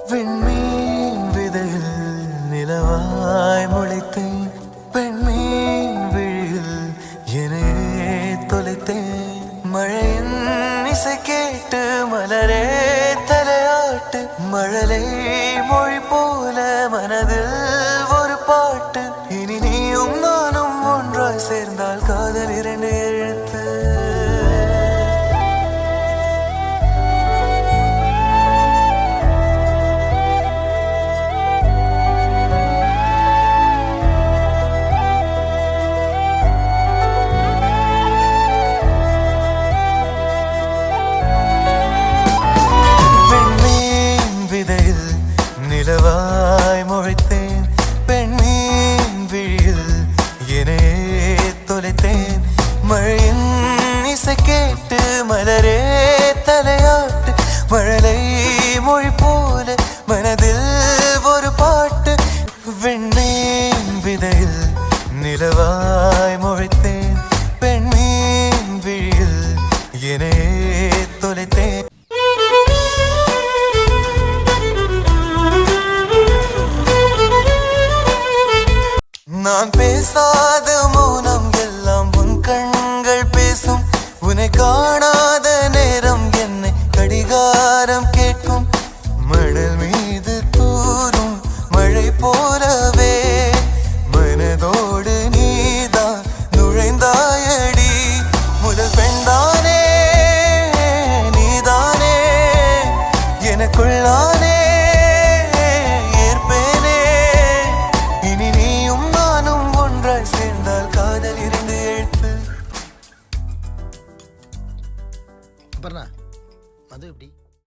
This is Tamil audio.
விண்மீன் விதையில் நிலவாய் முளைத்தேன், பெண்மீன் விழியில் என்னையே தொலைத்தேன். மழையின் இசை கேட்டு மலரே தலையாட்டு, மழலை மொழி போல மனதில் ஒரு பாட்டு. இனி நீயும் நானும் ஒன்றாய் சேர்ந்தால் காதல் இரண்டு எழுத்து. நிலவாய் முளைத்தேன், பெண்மீன் விழியில் என்னையே தொலைத்தேன். மழையின் இசை கேட்டு மலரே தலையாட்டு, மழலை மொழி போல மனதில் ஒரு பாட்டு. விண்மீன் விதையில் நிலவாய் முளைத்தேன், பெண்மீன் விழியில் என்னையே தொலைத்தேன். நான் பேசாத மௌனம் எல்லாம் உன் கண்கள் பேசும், உன்னை காணாத நேரம் என்னை கடிகாரம் கேட்கும். மணல் மீது தூரும் மழை போலவே மனதோடு நீதான் நுழைந்தாயடி. முதல் பெண்தானே நீதானே, எனக்குள்ளானே சேர்ந்தால் காதல் இரண்டு எழுத்து. அப்புறம் அது எப்படி?